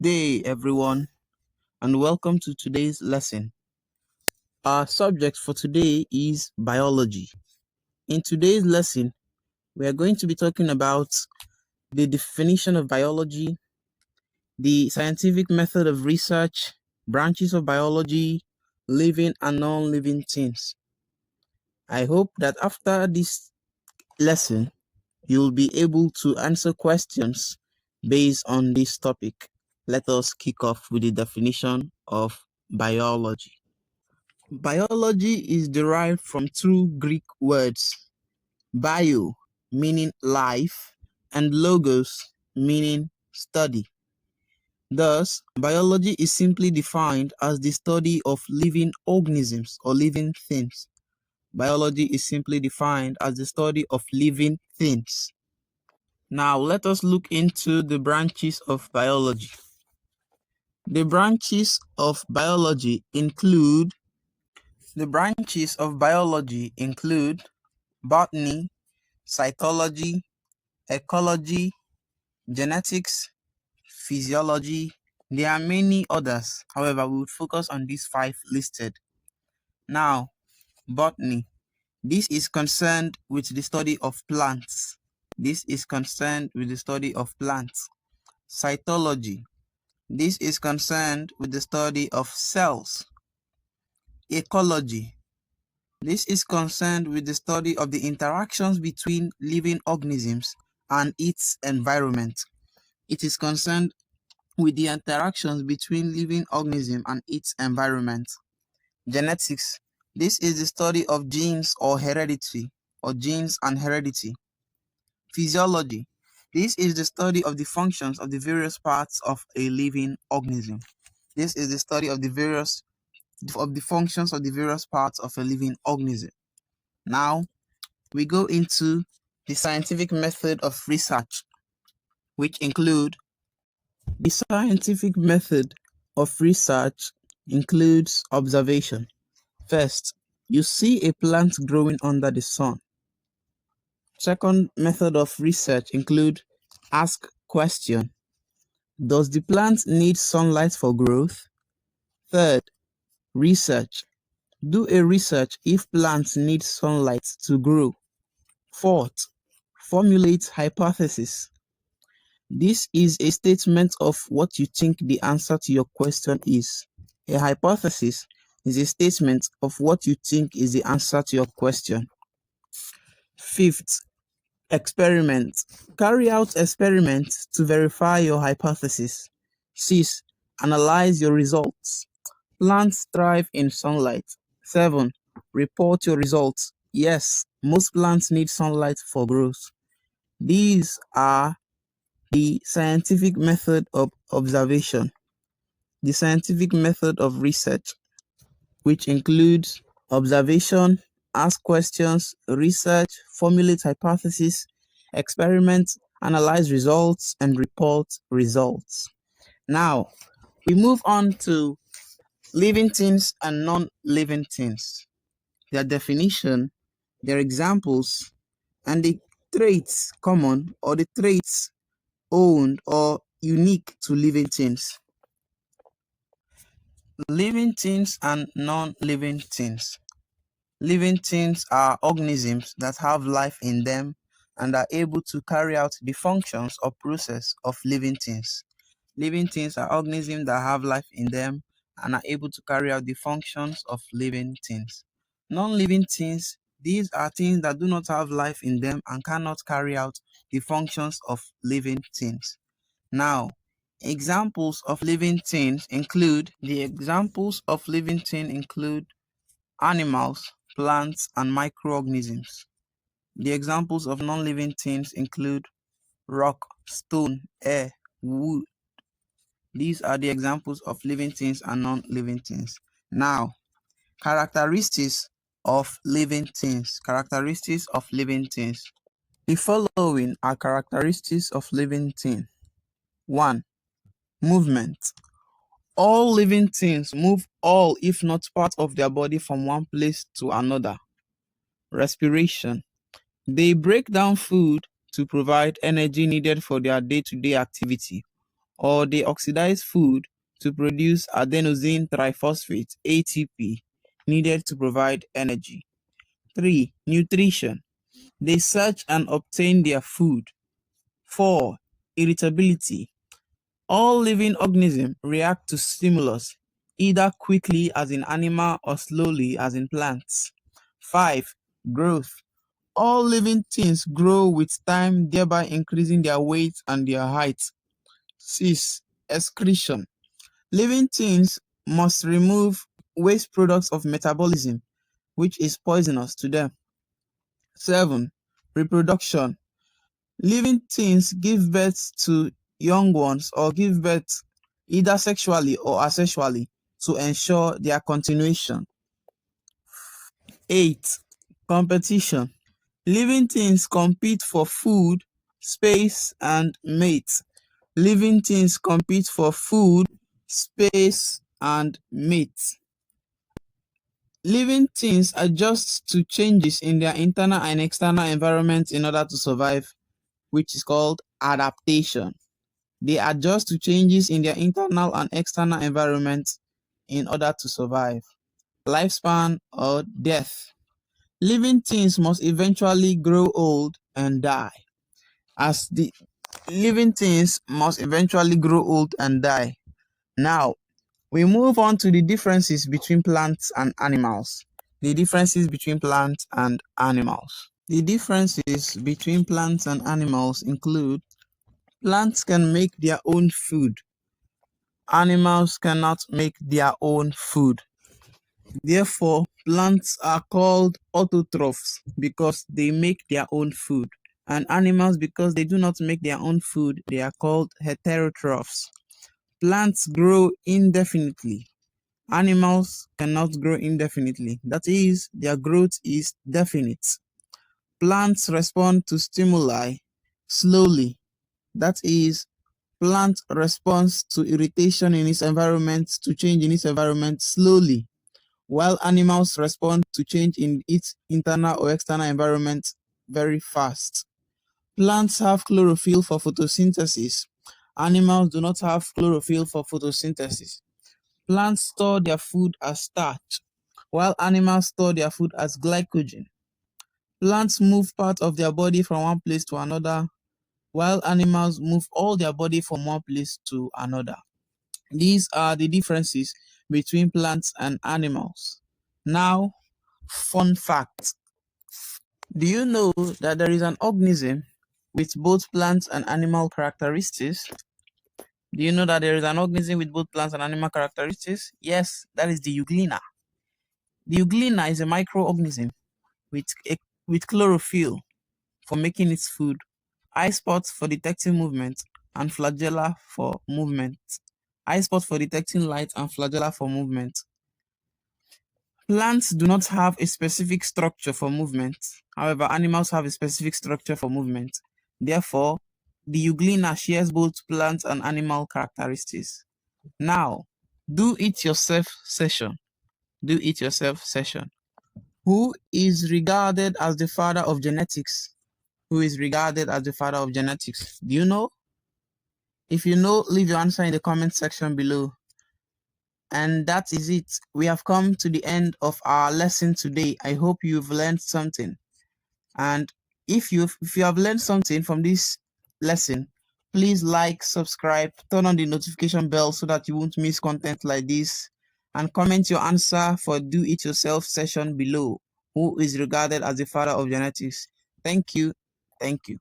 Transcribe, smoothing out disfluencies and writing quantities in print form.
day, everyone, and welcome to today's lesson. Our subject for today is biology. In today's lesson, we are going to be talking about the definition of biology, the scientific method of research, branches of biology, living and non-living things. I hope that after this lesson, you'll be able to answer questions based on this topic. Let us kick off with the definition of biology. Biology is derived from two Greek words, bio, meaning life, and logos, meaning study. Thus, biology is simply defined as the study of living organisms or living things. Biology is simply defined as the study of living things. Now, let us look into the branches of biology. The branches of biology include botany, cytology, ecology, genetics, physiology. There are many others. However, we will focus on these 5 listed. Now, botany. This is concerned with the study of plants. Cytology. This is concerned with the study of cells. Ecology. This is concerned with the study of the interactions between living organisms and its environment. It is concerned with the interactions between living organism and its environment. Genetics. This is the study of genes and heredity. Physiology. This is the study of the functions of the various parts of a living organism. This is the study of the functions of the various parts of a living organism. Now, we go into the scientific method of research, which include the scientific method of research includes observation. First, you see a plant growing under the sun. Second method of research include ask question. Does the plant need sunlight for growth? Third, research. Do a research if plants need sunlight to grow. Fourth, formulate hypothesis. This is a statement of what you think the answer to your question is. A hypothesis is a statement of what you think is the answer to your question. Fifth, experiment. Carry out experiments to verify your hypothesis. Six, analyze your results. Plants thrive in sunlight. 7. Report your results. Yes, most plants need sunlight for growth. These are the scientific method of observation, the scientific method of research, which includes observation, ask questions, research, formulate hypotheses, experiment, analyze results, and report results. Now, we move on to living things and non-living things. Their definition, their examples, and the traits common or the traits owned or unique to living things. Living things and non-living things. Living things are organisms that have life in them and are able to carry out the functions or process of living things. Living things are organisms that have life in them and are able to carry out the functions of living things. Non-living things, these are things that do not have life in them and cannot carry out the functions of living things. Now, examples of living things include animals, plants, and microorganisms. The examples of non-living things include rock, stone, air, wood. These are the examples of living things and non-living things. Now, characteristics of living things. The following are characteristics of living things. 1. Movement. All living things move all, if not part of their body from one place to another. Respiration. They break down food to provide energy needed for their day-to-day activity. or they oxidize food to produce adenosine triphosphate (ATP) needed to provide energy. 3. Nutrition. They search and obtain their food. 4. Irritability. All living organisms react to stimulus, either quickly as in animal or slowly as in plants. 5. Growth. All living things grow with time, thereby increasing their weight and their height. 6. Excretion. Living things must remove waste products of metabolism, which is poisonous to them. 7. Reproduction. Living things give birth to young ones or give birth either sexually or asexually to ensure their continuation. 8. Competition. Living things compete for food, space, and mates. Living things compete for food, space, and mates. Living things adjust to changes in their internal and external environment in order to survive, which is called adaptation. They adjust to changes in their internal and external environment in order to survive. Lifespan or death. Living things must eventually grow old and die. As the living things must eventually grow old and die. Now, we move on to the differences between plants and animals. The differences between plants and animals. The differences between plants and animals include: plants can make their own food. Animals cannot make their own food. Therefore, plants are called autotrophs because they make their own food, and animals, because they do not make their own food, they are called heterotrophs. Plants grow indefinitely. Animals cannot grow indefinitely. That is, their growth is definite. Plants respond to stimuli slowly. That is, plant responds to irritation in its environment, to change in its environment slowly, while animals respond to change in its internal or external environment very fast. Plants have chlorophyll for photosynthesis. Animals do not have chlorophyll for photosynthesis. Plants store their food as starch, while animals store their food as glycogen. Plants move part of their body from one place to another, while animals move all their body from one place to another. These are the differences between plants and animals. Now, fun fact. Do you know that there is an organism with both plants and animal characteristics? Do you know that there is an organism with both plants and animal characteristics? Yes, that is the euglena. The euglena is a microorganism with, with chlorophyll for making its food, eye spots for detecting movement, and flagella for movement. Eye spots for detecting light and flagella for movement. Plants do not have a specific structure for movement. However, animals have a specific structure for movement. Therefore, the euglena shares both plant and animal characteristics. Now, do it yourself session. Do it yourself session. Who is regarded as the father of genetics? Who is regarded as the father of genetics? Do you know? If you know, leave your answer in the comment section below. And that is it. We have come to the end of our lesson today. I hope you've learned something. And if you have learned something from this lesson, please like, subscribe, turn on the notification bell so that you won't miss content like this, and comment your answer for do it yourself session below. Who is regarded as the father of genetics? Thank you. Thank you.